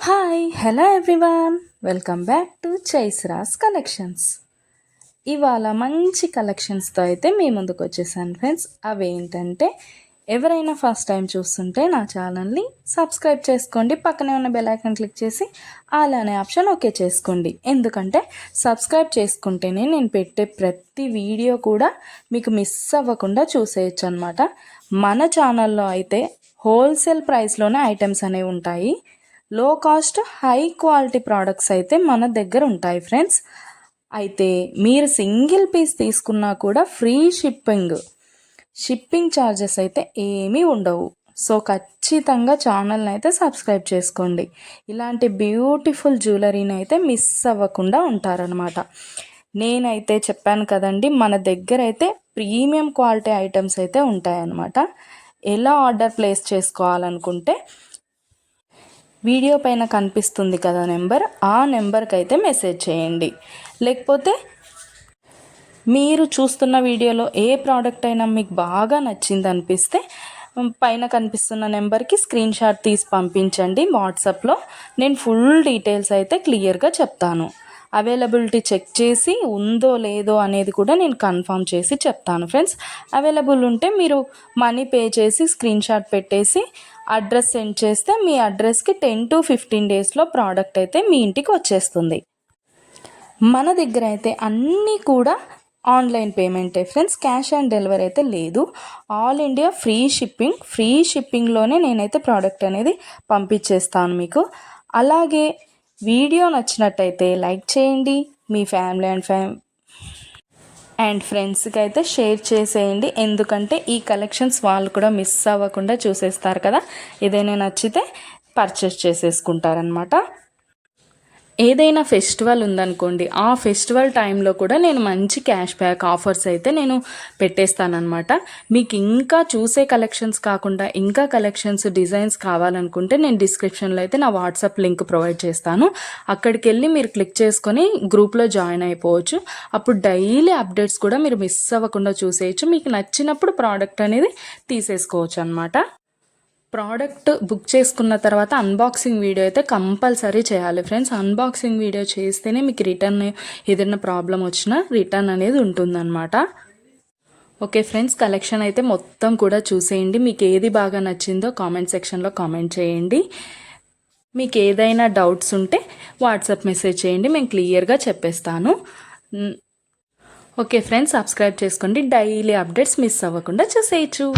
Hi hello everyone, welcome back to చైస్రాస్ collections. ఇవాళ మంచి కలెక్షన్స్తో అయితే మీ ముందుకు వచ్చేసాను ఫ్రెండ్స్. అవేంటంటే ఎవరైనా ఫస్ట్ టైం చూస్తుంటే నా ఛానల్ని సబ్స్క్రైబ్ చేసుకోండి, పక్కనే ఉన్న బెల్ ఐకాన్ క్లిక్ చేసి ఆల్ అనే ఆప్షన్ ఓకే చేసుకోండి. ఎందుకంటే సబ్స్క్రైబ్ చేసుకుంటేనే నేను పెట్టే ప్రతి వీడియో కూడా మీకు మిస్ అవ్వకుండా చూసేయచ్చు అనమాట. మన ఛానల్లో అయితే హోల్సేల్ ప్రైస్లోనే ఐటమ్స్ అనేవి ఉంటాయి. లో కాస్ట్ హై క్వాలిటీ ప్రోడక్ట్స్ అయితే మన దగ్గర ఉంటాయి ఫ్రెండ్స్. అయితే మీరు సింగిల్ పీస్ తీసుకున్నా కూడా ఫ్రీ షిప్పింగ్ ఛార్జెస్ అయితే ఏమీ ఉండవు. సో ఖచ్చితంగా ఛానల్ని అయితే సబ్స్క్రైబ్ చేసుకోండి. ఇలాంటి బ్యూటిఫుల్ జ్యువెలరీని అయితే మిస్ అవ్వకుండా ఉంటారనమాట. నేనైతే చెప్పాను కదండి, మన దగ్గర అయితే ప్రీమియం క్వాలిటీ ఐటమ్స్ అయితే ఉంటాయన్నమాట. ఎలా ఆర్డర్ ప్లేస్ చేసుకోవాలనుకుంటే వీడియో పైన కనిపిస్తుంది కదా నెంబర్, ఆ నెంబర్కి అయితే మెసేజ్ చేయండి. లేకపోతే మీరు చూస్తున్న వీడియోలో ఏ ప్రోడక్ట్ అయినా మీకు బాగా నచ్చింది అనిపిస్తే పైన కనిపిస్తున్న నెంబర్కి స్క్రీన్ షాట్ తీసి పంపించండి వాట్సాప్లో. నేను ఫుల్ డీటెయిల్స్ అయితే క్లియర్గా చెప్తాను. అవైలబిలిటీ చెక్ చేసి ఉందో లేదో అనేది కూడా నేను కన్ఫర్మ్ చేసి చెప్తాను ఫ్రెండ్స్. అవైలబుల్ ఉంటే మీరు మనీ పే చేసి స్క్రీన్ షాట్ పెట్టేసి అడ్రస్ సెండ్ చేస్తే మీ అడ్రస్కి 10 to 15 డేస్లో ప్రోడక్ట్ అయితే మీ ఇంటికి వచ్చేస్తుంది. మన దగ్గర అయితే అన్నీ కూడా ఆన్లైన్ పేమెంటే ఫ్రెండ్స్, క్యాష్ ఆన్ డెలివరీ అయితే లేదు. ఆల్ ఇండియా ఫ్రీ షిప్పింగ్లోనే నేనైతే ప్రోడక్ట్ అనేది పంపించేస్తాను మీకు. అలాగే వీడియో నచ్చినట్టయితే లైక్ చేయండి, మీ ఫ్యామిలీ అండ్ ఫ్రెండ్స్కి అయితే షేర్ చేసేయండి. ఎందుకంటే ఈ కలెక్షన్స్ వాళ్ళు కూడా మిస్ అవ్వకుండా చూసేస్తారు కదా, ఏదైనా నచ్చితే పర్చేస్ చేసేసుకుంటారనమాట. ఏదైనా ఫెస్టివల్ ఉందనుకోండి, ఆ ఫెస్టివల్ టైంలో కూడా నేను మంచి క్యాష్ బ్యాక్ ఆఫర్స్ అయితే నేను పెట్టేస్తానమాట. మీకు ఇంకా చూసే కలెక్షన్స్ కాకుండా ఇంకా కలెక్షన్స్ డిజైన్స్ కావాలనుకుంటే నేను డిస్క్రిప్షన్లో అయితే నా వాట్సాప్ లింక్ ప్రొవైడ్ చేస్తాను. అక్కడికి వెళ్ళి మీరు క్లిక్ చేసుకొని గ్రూప్లో జాయిన్ అయిపోవచ్చు. అప్పుడు డైలీ అప్డేట్స్ కూడా మీరు మిస్ అవ్వకుండా చూసేయచ్చు. మీకు నచ్చినప్పుడు ప్రోడక్ట్ అనేది తీసేసుకోవచ్చు అనమాట. ప్రోడక్ట్ బుక్ చేసుకున్న తర్వాత అన్బాక్సింగ్ వీడియో అయితే కంపల్సరీ చేయాలి ఫ్రెండ్స్. అన్బాక్సింగ్ వీడియో చేస్తేనే మీకు రిటర్న్ ఏదైనా ప్రాబ్లం వచ్చినా రిటర్న్ అనేది ఉంటుందన్నమాట. ఓకే ఫ్రెండ్స్, కలెక్షన్ అయితే మొత్తం కూడా చూసేయండి. మీకు ఏది బాగా నచ్చిందో కామెంట్ సెక్షన్లో కామెంట్ చేయండి. మీకు ఏదైనా డౌట్స్ ఉంటే వాట్సాప్ మెసేజ్ చేయండి, మేము క్లియర్గా చెప్పేస్తాను. ఓకే ఫ్రెండ్స్, సబ్స్క్రైబ్ చేసుకోండి, డైలీ అప్డేట్స్ మిస్ అవ్వకుండా చూసేయచ్చు.